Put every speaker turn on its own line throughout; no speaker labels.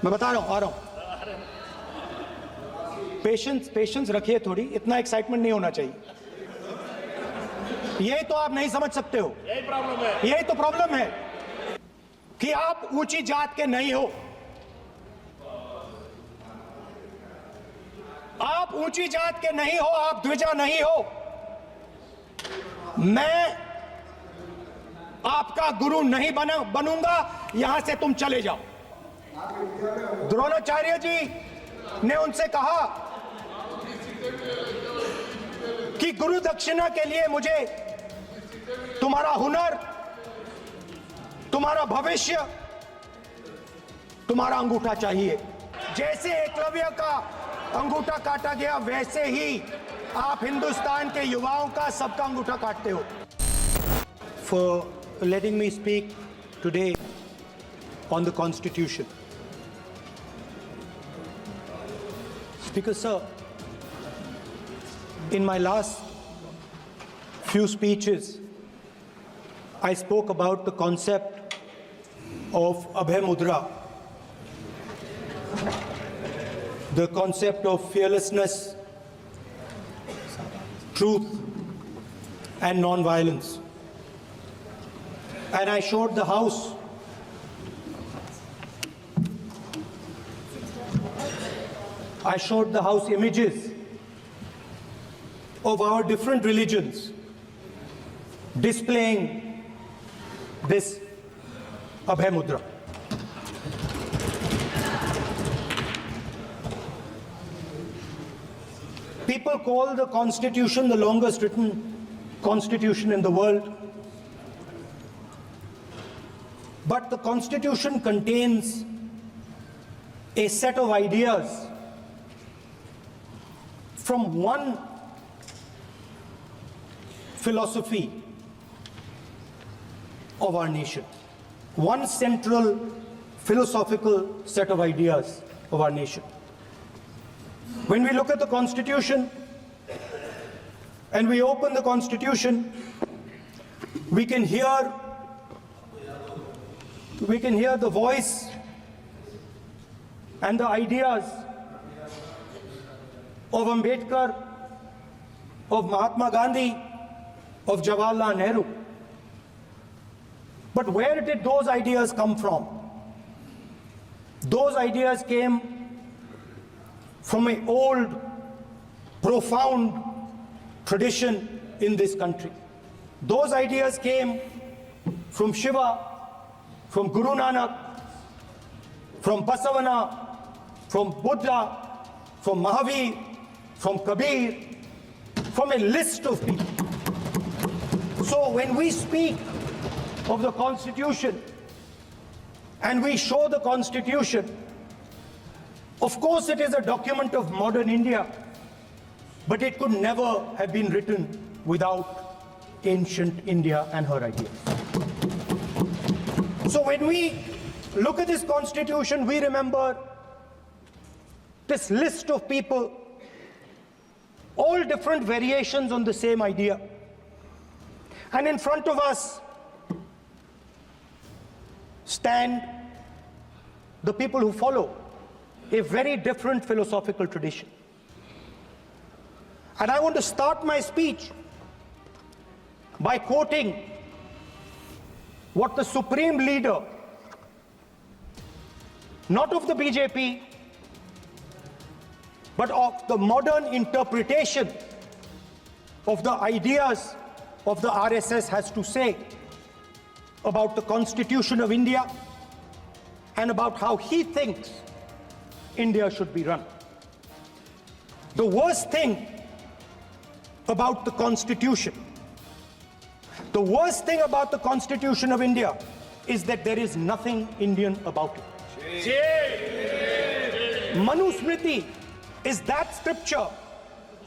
मैं बता रहा हूं, आ रहा हूं। पेशेंस रखिए थोड़ी, इतना एक्साइटमेंट नहीं होना चाहिए। यही तो आप नहीं समझ सकते हो, यही प्रॉब्लम है, यही तो प्रॉब्लम है कि आप ऊंची जात के नहीं हो। आप ऊंची जात के नहीं हो, आप द्विजा नहीं हो। मैं आपका गुरु नहीं बनूंगा, यहां से तुम चले जाओ। द्रोणाचार्य जी ने उनसे कहा कि गुरु दक्षिणा के लिए मुझे तुम्हारा हुनर, तुम्हारा भविष्य, तुम्हारा अंगूठा चाहिए। जैसे एकलव्य का अंगूठा काटा गया, वैसे ही आप हिंदुस्तान के युवाओं का, सबका अंगूठा काटते हो। For letting me speak today on the Constitution. Speaker sir, in my last few speeches, I spoke about the concept of Abhay Mudra, the concept of fearlessness, truth, and non-violence. And I showed the House images of our different religions displaying this Abhay Mudra. People call the Constitution the longest written constitution in the world. But the Constitution contains a set of ideas from one philosophy of our nation, one central philosophical set of ideas of our nation. When we look at the Constitution and we open the Constitution, we can hear the voice and the ideas of Ambedkar, of Mahatma Gandhi, of Jawaharlal Nehru. But where did those ideas come from? Those ideas came from an old, profound tradition in this country. Those ideas came from Shiva, from Guru Nanak, from Basavana, from Buddha, from Mahavir, from Kabir, from a list of people. So when we speak of the Constitution and we show the Constitution, of course it is a document of modern India, but it could never have been written without ancient India and her ideas. So when we look at this Constitution, we remember this list of people, all different variations on the same idea. And in front of us stand the people who follow a very different philosophical tradition. And I want to start my speech by quoting what the supreme leader, not of the BJP, but of the modern interpretation of the ideas of the RSS has to say about the Constitution of India and about how he thinks India should be run. The worst thing about the Constitution, the worst thing about the Constitution of India is that there is nothing Indian about it. Manusmriti is that scripture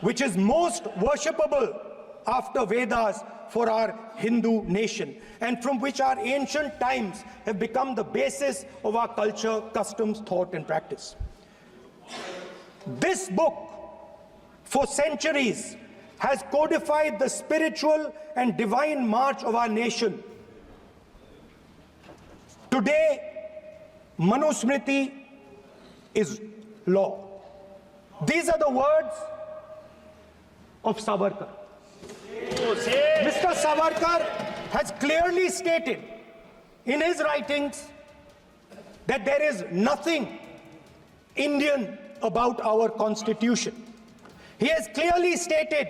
which is most worshipable after Vedas for our Hindu nation, and from which our ancient times have become the basis of our culture, customs, thought, and practice. This book, for centuries, has codified the spiritual and divine march of our nation. Today, Manusmriti is law. These are the words of Savarkar. Mr. Savarkar has clearly stated in his writings that there is nothing Indian about our constitution. He has clearly stated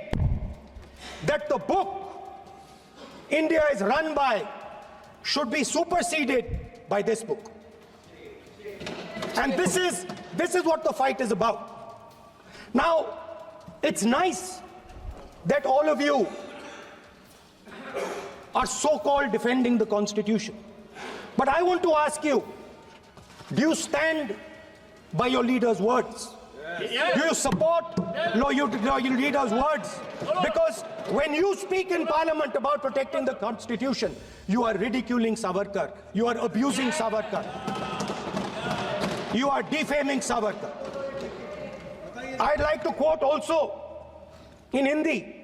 that the book India is run by should be superseded by this book. And this is what the fight is about. Now, it's nice that all of you are so-called defending the Constitution. But I want to ask you, do you stand by your leader's words? Yes. Do you support your leader's words? Because when you speak in Parliament about protecting the Constitution, you are ridiculing Savarkar, you are abusing Savarkar, you are defaming Savarkar. I'd like to quote also in Hindi.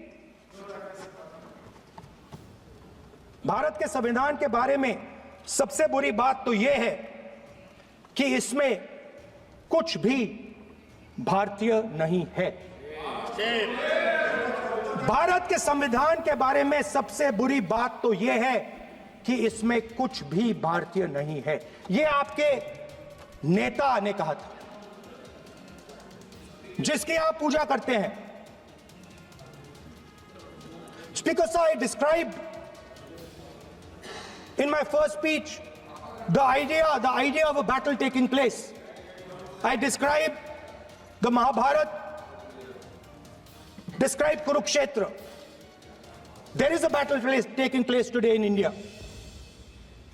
Bharat के संविधान के बारे में सबसे बुरी बात तो यह है कि इसमें कुछ भी भारतीय नहीं है। भारत के संविधान के बारे में सबसे बुरी बात तो यह है कि इसमें कुछ भी भारतीय नहीं है। यह आपके नेता ने कहा था, जिसकी आप पूजा करते हैं। Speaker sir, I described in my first speech the idea of a battle taking place. I described the Mahabharata, described Kurukshetra. There is a battle taking place today in India.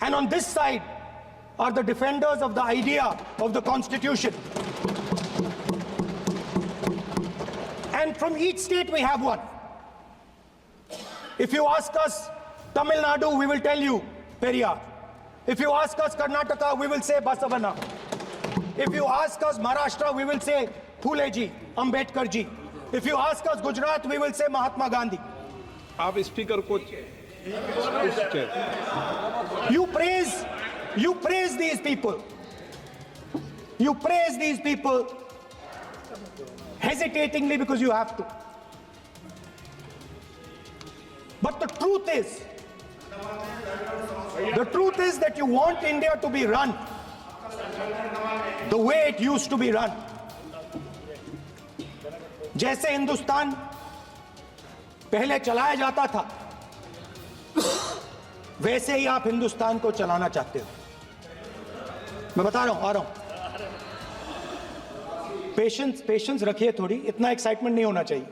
And on this side are the defenders of the idea of the Constitution. And from each state we have one. If you ask us Tamil Nadu, we will tell you Periyar. If you ask us Karnataka, we will say Basavana. If you ask us Maharashtra, we will say Phule ji, Ambedkar ji. If you ask us Gujarat, we will say Mahatma Gandhi.
आप speaker को
You praise these people. You praise these people hesitatingly because you have to. But the truth is that you want India to be run the way it used to be run. जैसे हिंदुस्तान पहले चलाया जाता था, वैसे ही आप हिंदुस्तान को चलाना चाहते हो। मैं बता रहा हूं, आ रहा हूं। पेशेंस रखिए थोड़ी, इतना एक्साइटमेंट नहीं होना चाहिए।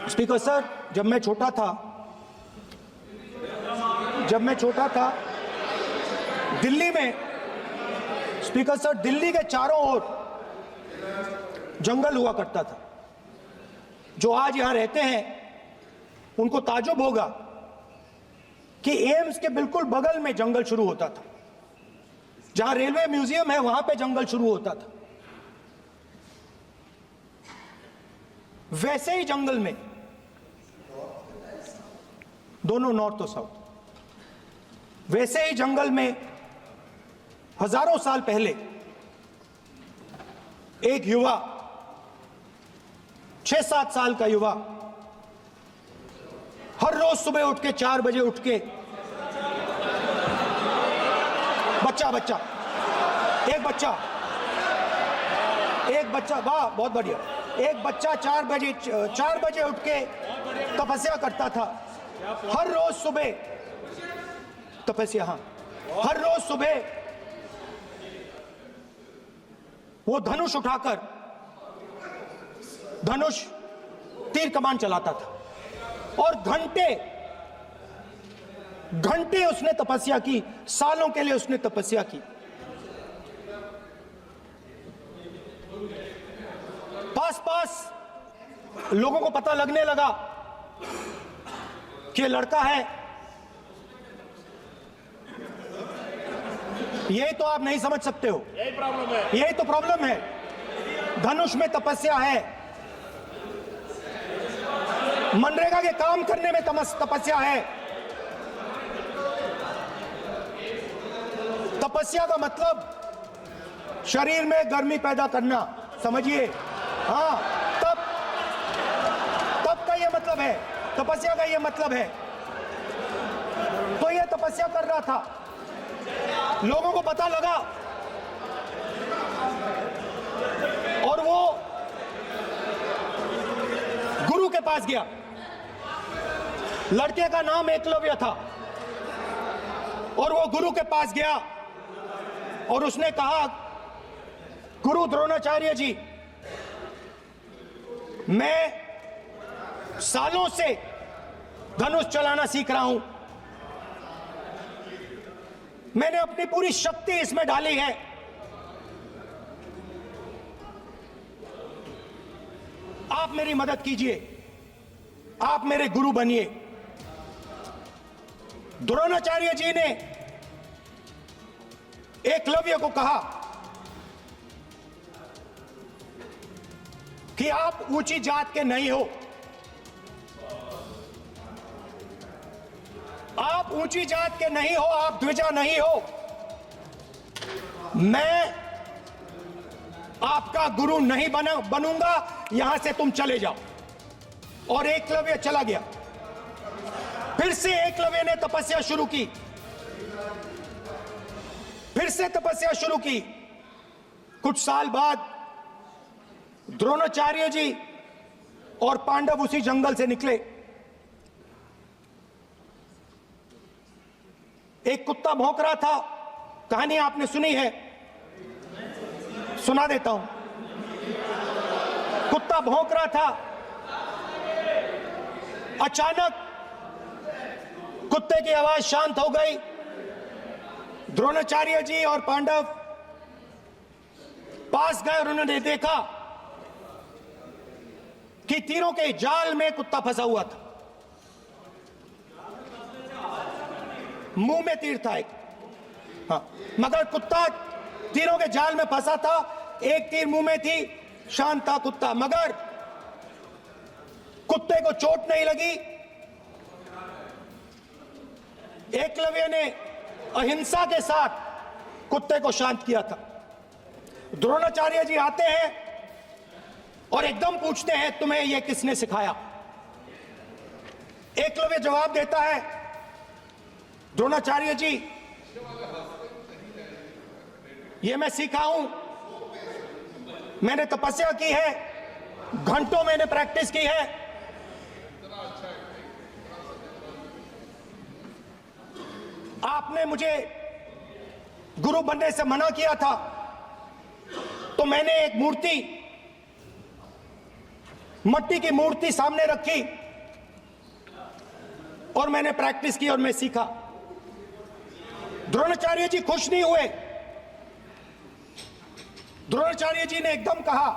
स्पीकर सर, जब मैं छोटा था दिल्ली में, स्पीकर सर, दिल्ली के चारों ओर जंगल हुआ करता था। जो आज यहां रहते हैं उनको ताजुब होगा कि एम्स के बिल्कुल बगल में जंगल शुरू होता था। जहां रेलवे म्यूजियम है वहां पे जंगल शुरू होता था। वैसे ही जंगल में, दोनों नॉर्थ और साउथ, वैसे ही जंगल में हजारों साल पहले एक युवा, 6-7 साल का युवा, हर रोज सुबह उठ के 4 बजे उठ के एक बच्चा, वाह बहुत बढ़िया, एक बच्चा 4 बजे उठ के तपस्या करता था। हर रोज सुबह तपस्या, हर रोज सुबह वो धनुष उठाकर तीर कमान चलाता था और घंटे उसने तपस्या की, सालों के लिए उसने तपस्या की। पास लोगों को पता लगने लगा कि लड़का है। यही तो आप नहीं समझ सकते हो, यही तो प्रॉब्लम है। धनुष में तपस्या है, मनरेगा के काम करने में तपस्या है। तपस्या का मतलब शरीर में गर्मी पैदा करना, समझिए। हाँ, तब का ये मतलब है, तपस्या का ये मतलब है। तो ये तपस्या कर रहा था, लोगों को पता लगा और वो गुरु के पास गया। लड़के का नाम एकलव्य था और वो गुरु के पास गया और उसने कहा, गुरु द्रोणाचार्य जी, मैं सालों से धनुष चलाना सीख रहा हूं, मैंने अपनी पूरी शक्ति इसमें डाली है, आप मेरी मदद कीजिए, आप मेरे गुरु बनिए। द्रोणाचार्य जी ने एकलव्य को कहा कि आप ऊंची जात के नहीं हो, आप ऊंची जात के नहीं हो, आप द्विजा नहीं हो, मैं आपका गुरु नहीं बनूंगा, यहां से तुम चले जाओ। और एकलव्य चला गया। फिर से एकलव्य ने तपस्या शुरू की, फिर से तपस्या शुरू की। कुछ साल बाद द्रोणाचार्य जी और पांडव उसी जंगल से निकले। एक कुत्ता भौंक रहा था, कहानी आपने सुनी है, सुना देता हूं। कुत्ता भौंक रहा था, अचानक कुत्ते की आवाज शांत हो गई। द्रोणाचार्य जी और पांडव पास गए और उन्होंने देखा कि तीरों के जाल में कुत्ता फंसा हुआ था, मुंह में तीर था एक। हाँ, मगर कुत्ता तीरों के जाल में फंसा था, एक तीर मुंह में थी, शांत था कुत्ता, मगर कुत्ते को चोट नहीं लगी। एकलव्य ने अहिंसा के साथ कुत्ते को शांत किया था। द्रोणाचार्य जी आते हैं और एकदम पूछते हैं, तुम्हें यह किसने सिखाया? एकलव्य जवाब देता है, द्रोणाचार्य जी, यह मैं सीखा हूं, मैंने तपस्या की है, घंटों मैंने प्रैक्टिस की है। आपने मुझे गुरु बनने से मना किया था, तो मैंने एक मूर्ति, मट्टी की मूर्ति सामने रखी और मैंने प्रैक्टिस की और मैं सीखा। द्रोणाचार्य जी खुश नहीं हुए। द्रोणाचार्य जी ने एकदम कहा,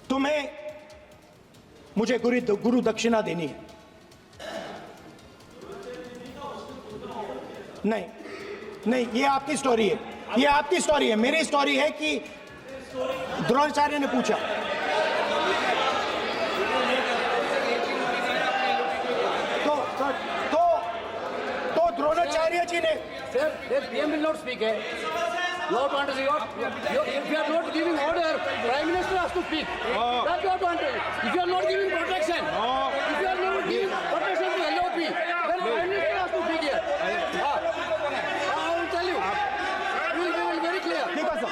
तुम्हें मुझे गुरु दक्षिणा देनी है। नहीं नहीं, ये आपकी स्टोरी है, ये आपकी स्टोरी है। मेरी स्टोरी है कि द्रोणाचार्य ने पूछा। तो द्रोणाचार्य जी ने,
Sir, the PM will not speak. Lord wants to if you are not giving order, Prime Minister has to speak. That's what want. If you are not giving protection, if you are not giving protection to LOP, then Prime Minister has to speak here. I will tell you. We will be very clear.
ठीक है sir.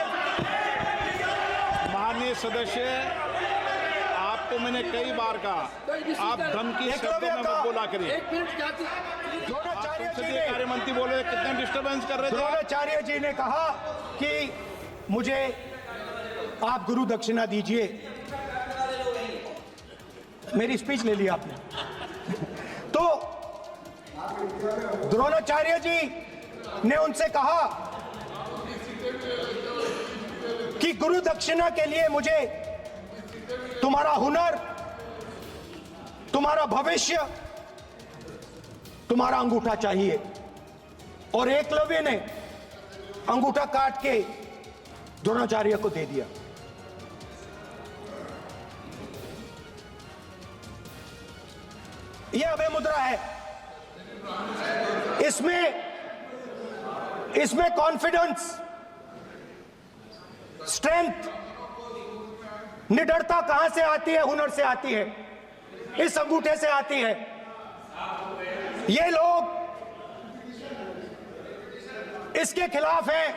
माननीय सदस्य, आपको मैंने कई बार कहा, आप धमकी शब्दों में मत बोला करिए।
एक मिनट जाती।
द्रोणाचार्य जी
संसदीय
ने,
कार्य मंत्री बोले, कितने डिस्टर्बेंस कर रहे थे।
द्रोणाचार्य जी ने कहा कि मुझे आप गुरु दक्षिणा दीजिए। मेरी स्पीच ले ली आपने। तो द्रोणाचार्य जी ने उनसे कहा कि गुरु दक्षिणा के लिए मुझे तुम्हारा हुनर, तुम्हारा भविष्य, तुम्हारा अंगूठा चाहिए। और एकलव्य ने अंगूठा काट के द्रोणाचार्य को दे दिया। यह अभय मुद्रा है। इसमें इसमें कॉन्फिडेंस, स्ट्रेंथ, निडरता कहां से आती है? हुनर से आती है, इस अंगूठे से आती है। ये लोग इसके खिलाफ हैं।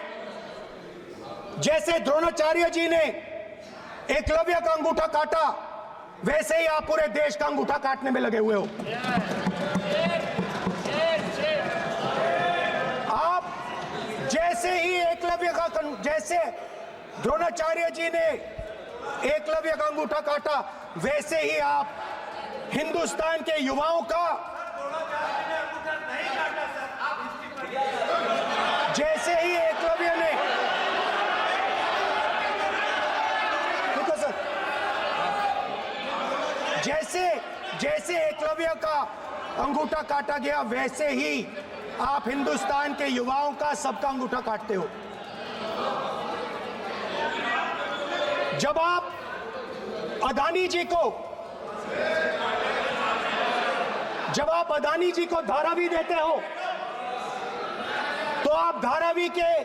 जैसे द्रोणाचार्य जी ने एकलव्य का अंगूठा काटा, वैसे ही आप पूरे देश का अंगूठा काटने में लगे हुए हो। आप जैसे ही जैसे द्रोणाचार्य जी ने एकलव्य का अंगूठा काटा, वैसे ही आप हिंदुस्तान के युवाओं का, जैसे ही एकलव्य ने, देखो सर, जैसे एकलव्य का अंगूठा काटा गया, वैसे ही आप हिंदुस्तान के युवाओं का, सबका अंगूठा काटते हो। जब आप अदानी जी को धारावी देते हो, तो आप धारावी के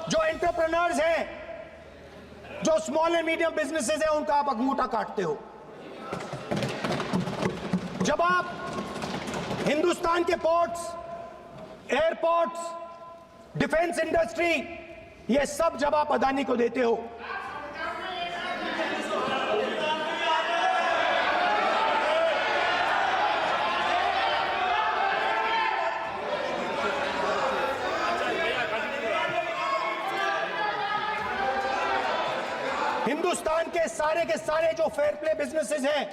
जो एंटरप्रेन्योर्स हैं, जो स्मॉल एंड मीडियम बिजनेसेस हैं, उनका आप अंगूठा काटते हो। जब आप हिंदुस्तान के पोर्ट्स, एयरपोर्ट्स, डिफेंस इंडस्ट्री, ये सब जब आप अदानी को देते हो, हिंदुस्तान के सारे जो फेयर प्ले बिजनेसेस हैं,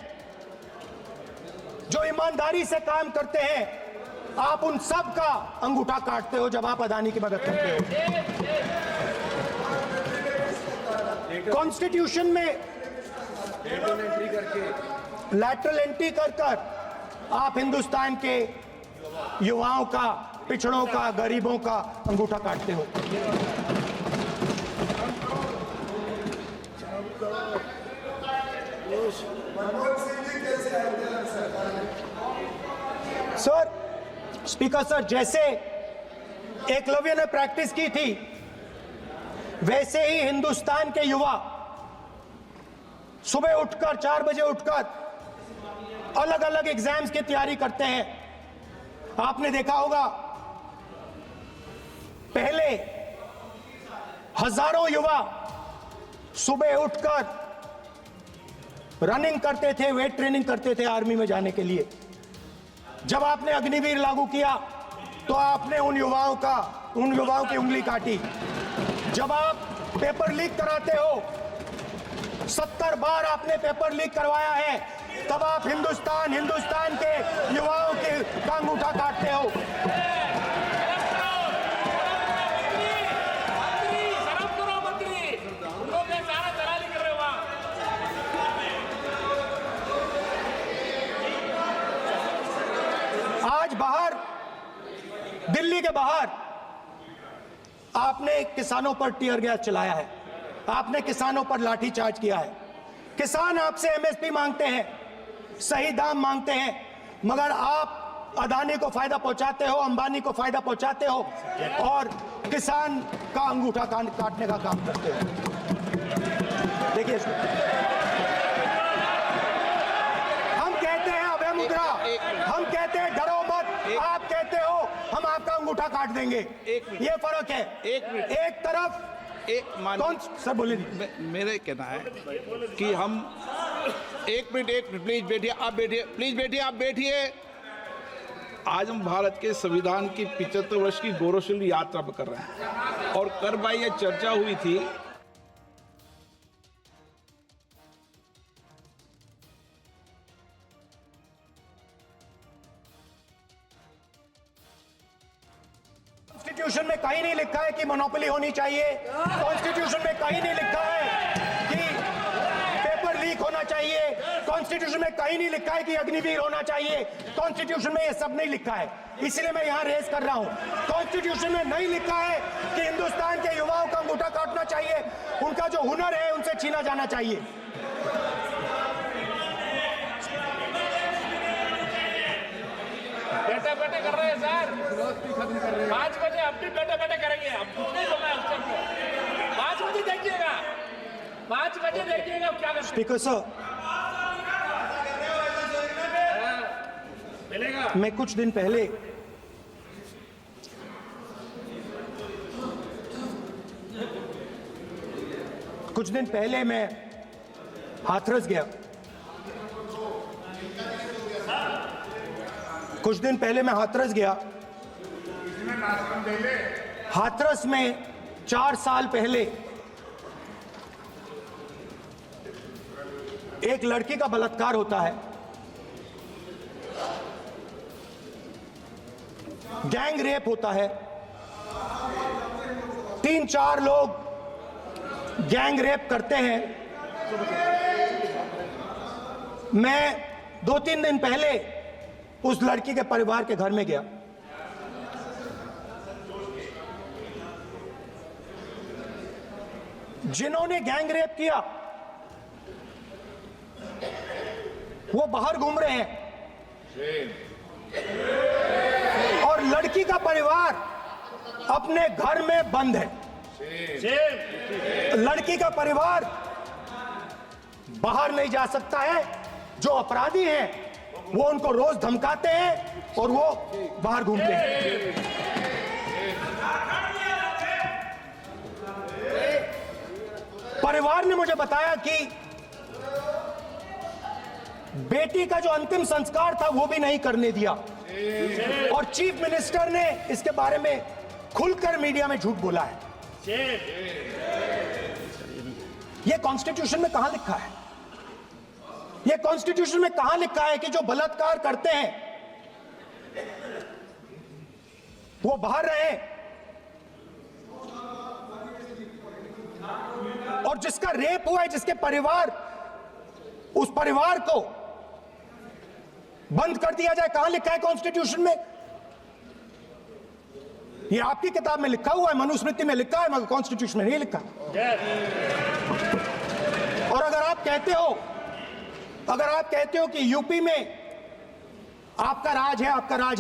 जो ईमानदारी से काम करते हैं, आप उन सब का अंगूठा काटते हो जब आप अदानी की मदद करते हो। कॉन्स्टिट्यूशन में लैटरल एंट्री कर आप हिंदुस्तान के युवाओं का, पिछड़ों का, गरीबों का अंगूठा काटते हो। सर, स्पीकर सर, जैसे एकलव्य ने प्रैक्टिस की थी, वैसे ही हिंदुस्तान के युवा सुबह उठकर 4 बजे उठकर अलग अलग एग्जाम्स की तैयारी करते हैं। आपने देखा होगा, पहले हजारों युवा सुबह उठकर रनिंग करते थे, वेट ट्रेनिंग करते थे आर्मी में जाने के लिए। जब आपने अग्निवीर लागू किया, तो आपने उन युवाओं की उंगली काटी। जब आप पेपर लीक कराते हो, 70 बार आपने पेपर लीक करवाया है, तब आप हिंदुस्तान के युवाओं के का अंगूठा काटते हो। आज बाहर, दिल्ली के बाहर आपने किसानों पर टीयर गैस चलाया है, आपने किसानों पर लाठीचार्ज किया है। किसान आपसे एमएसपी मांगते हैं, सही दाम मांगते हैं, मगर आप अदानी को फायदा पहुंचाते हो, अंबानी को फायदा पहुंचाते हो और किसान का अंगूठा काटने का काम करते हो। देखिए, हम कहते हैं अभय मुद्रा, हम कहते हैं डरो मत, आप कहते हो हम आपका अंगूठा काट देंगे। ये फर्क है। एक तरफ कौन सर बोले,
मेरे कहना है कि हम एक मिनट प्लीज बैठिए, आप बैठिए, प्लीज बैठिए, आप बैठिए। आज हम भारत के संविधान की 75 वर्ष की गौरवशाली यात्रा कर रहे हैं और कर भाई ये चर्चा हुई थी
कॉन्स्टिट्यूशन में कहीं नहीं लिखा है कि मोनोपोली होनी चाहिए। कॉन्स्टिट्यूशन में कहीं नहीं लिखा है कि पेपर लीक होना चाहिए। कॉन्स्टिट्यूशन में कहीं नहीं लिखा है कि अग्निवीर होना चाहिए। कॉन्स्टिट्यूशन में ये सब नहीं लिखा है, इसलिए मैं यहाँ रेस कर रहा हूँ। कॉन्स्टिट्यूशन में नहीं लिखा है कि हिंदुस्तान के युवाओं का अंगूठा काटना चाहिए, उनका जो हुनर है उनसे छीना जाना चाहिए।
बैठे बैठे कर रहे हैं सर, 5 बजे अब भी बैठे बैठे करेंगे।
5 बजे देखिएगा क्या करते
स्पीकर सर,
मिलेगा।
मैं कुछ दिन पहले मैं हाथरस गया। हाथरस में 4 साल पहले एक लड़की का बलात्कार होता है। गैंग रेप होता है। 3-4 लोग गैंग रेप करते हैं। मैं 2-3 दिन पहले उस लड़की के परिवार के घर में गया। जिन्होंने गैंग रेप किया वो बाहर घूम रहे हैं और लड़की का परिवार अपने घर में बंद है। लड़की का परिवार बाहर नहीं जा सकता है। जो अपराधी हैं वो उनको रोज धमकाते हैं और वो बाहर घूमते हैं। परिवार ने मुझे बताया कि बेटी का जो अंतिम संस्कार था वो भी नहीं करने दिया और चीफ मिनिस्टर ने इसके बारे में खुलकर मीडिया में झूठ बोला है। ये कॉन्स्टिट्यूशन में कहां लिखा है? ये कॉन्स्टिट्यूशन में कहां लिखा है कि जो बलात्कार करते हैं वो बाहर रहे और जिसका रेप हुआ है, जिसके परिवार, उस परिवार को बंद कर दिया जाए? कहां लिखा है कॉन्स्टिट्यूशन में? ये आपकी किताब में लिखा हुआ है, मनुस्मृति में लिखा है, मगर कॉन्स्टिट्यूशन में नहीं लिखा। और अगर आप कहते हो कि यूपी में आपका राज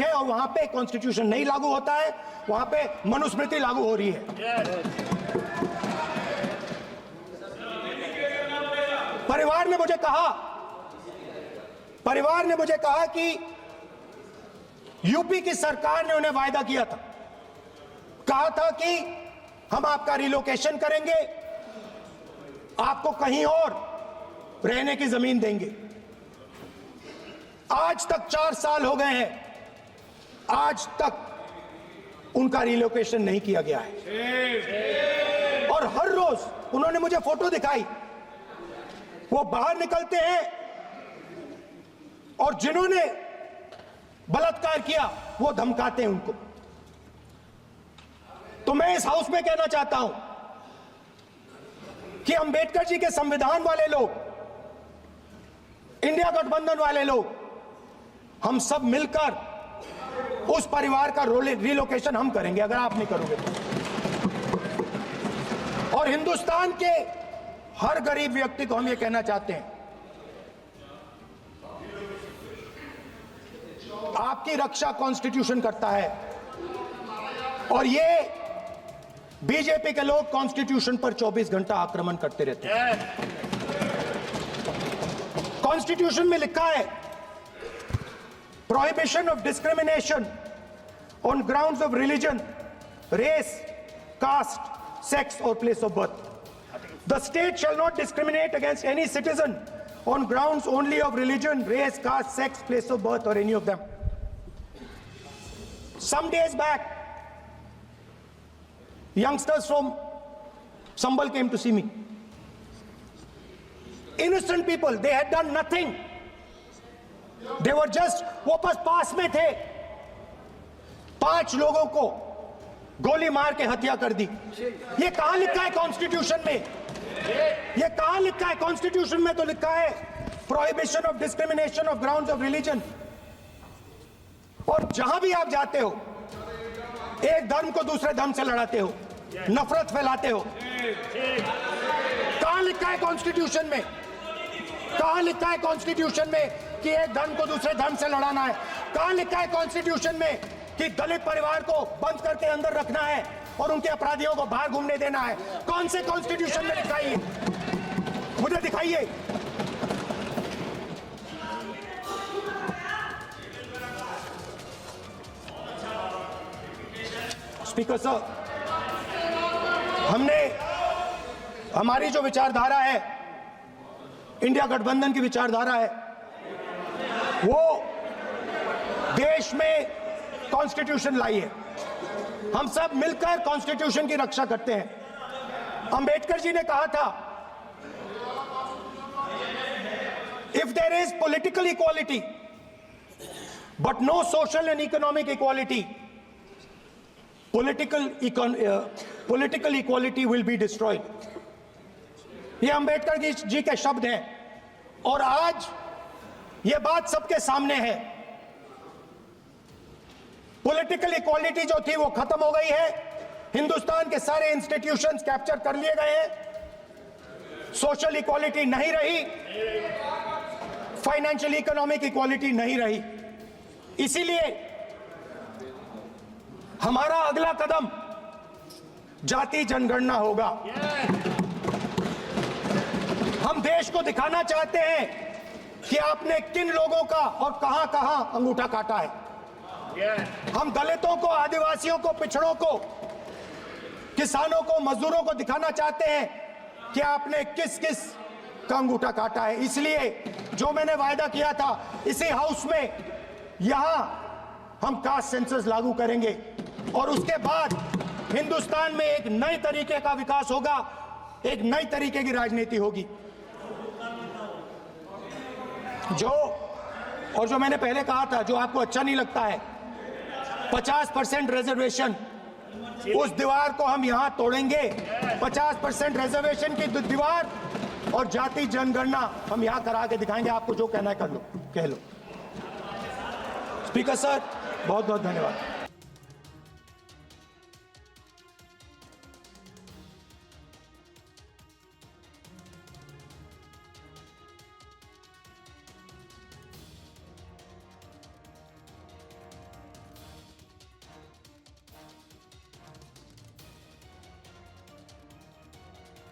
है और वहां पे कॉन्स्टिट्यूशन नहीं लागू होता है, वहां पे मनुस्मृति लागू हो रही है। परिवार ने मुझे कहा कि यूपी की सरकार ने उन्हें वायदा किया था, कहा था कि हम आपका रिलोकेशन करेंगे, आपको कहीं और रहने की जमीन देंगे। आज तक 4 साल हो गए हैं, आज तक उनका रिलोकेशन नहीं किया गया है। और हर रोज उन्होंने मुझे फोटो दिखाई, वो बाहर निकलते हैं और जिन्होंने बलात्कार किया वो धमकाते हैं उनको। तो मैं इस हाउस में कहना चाहता हूं कि अंबेडकर जी के संविधान वाले लोग, इंडिया गठबंधन वाले लोग, हम सब मिलकर उस परिवार का रिलोकेशन हम करेंगे, अगर आप नहीं करोगे तो। और हिंदुस्तान के हर गरीब व्यक्ति को हम ये कहना चाहते हैं, आपकी रक्षा कॉन्स्टिट्यूशन करता है और ये बीजेपी के लोग कॉन्स्टिट्यूशन पर 24 घंटा आक्रमण करते रहते हैं। कॉन्स्टिट्यूशन में लिखा है prohibition of discrimination on grounds of religion, race, caste, sex और place of birth. The state shall not discriminate against any citizen on grounds only of religion, race, caste, sex, place of birth or any of them. Some days back, youngsters from Sambal came to see me. Innocent people, they had done nothing. They were just, वो बस पास में थे, 5 लोगों को गोली मार के हत्या कर दी। ये कहां लिखा है कॉन्स्टिट्यूशन में? ये कहां लिखा है कॉन्स्टिट्यूशन में? तो लिखा है prohibition of discrimination of grounds of religion. और जहां भी आप जाते हो, एक धर्म को दूसरे धर्म से लड़ाते हो, नफरत फैलाते हो। कहां लिखा है कॉन्स्टिट्यूशन में? कहां लिखा है कॉन्स्टिट्यूशन में कि एक धर्म को दूसरे धर्म से लड़ाना है? कहां लिखा है कॉन्स्टिट्यूशन में कि दलित परिवार को बंद करके अंदर रखना है और उनके अपराधियों को बाहर घूमने देना है? कौन से कॉन्स्टिट्यूशन में लिखा है? मुझे दिखाइए। स्पीकर साहब, हमने हमारी जो विचारधारा है, इंडिया गठबंधन की विचारधारा है, वो देश में कॉन्स्टिट्यूशन लाई है। हम सब मिलकर कॉन्स्टिट्यूशन की रक्षा करते हैं। अंबेडकर जी ने कहा था, if there is political equality but no social and economic equality, political equality will be destroyed. ये अंबेडकर जी के शब्द हैं और आज ये बात सबके सामने है। पॉलिटिकल इक्वालिटी जो थी वो खत्म हो गई है। हिंदुस्तान के सारे इंस्टीट्यूशंस कैप्चर कर लिए गए हैं। सोशल इक्वालिटी नहीं रही, फाइनेंशियल इकोनॉमिक इक्वालिटी नहीं रही। इसीलिए हमारा अगला कदम जाति जनगणना होगा। हम देश को दिखाना चाहते हैं कि आपने किन लोगों का और कहां कहां अंगूठा काटा है। हम दलितों को, आदिवासियों को, पिछड़ों को, किसानों को, मजदूरों को दिखाना चाहते हैं कि आपने किस किस का अंगूठा काटा है। इसलिए जो मैंने वायदा किया था, इसी हाउस में यहां हम कास्ट सेंसस लागू करेंगे और उसके बाद हिंदुस्तान में एक नए तरीके का विकास होगा, एक नई तरीके की राजनीति होगी। जो मैंने पहले कहा था, जो आपको अच्छा नहीं लगता है, 50% रिजर्वेशन, उस दीवार को हम यहां तोड़ेंगे। 50% रिजर्वेशन की दीवार और जाति जनगणना हम यहां करा के दिखाएंगे। आपको जो कहना है कर लो, कह लो। स्पीकर सर, बहुत बहुत धन्यवाद।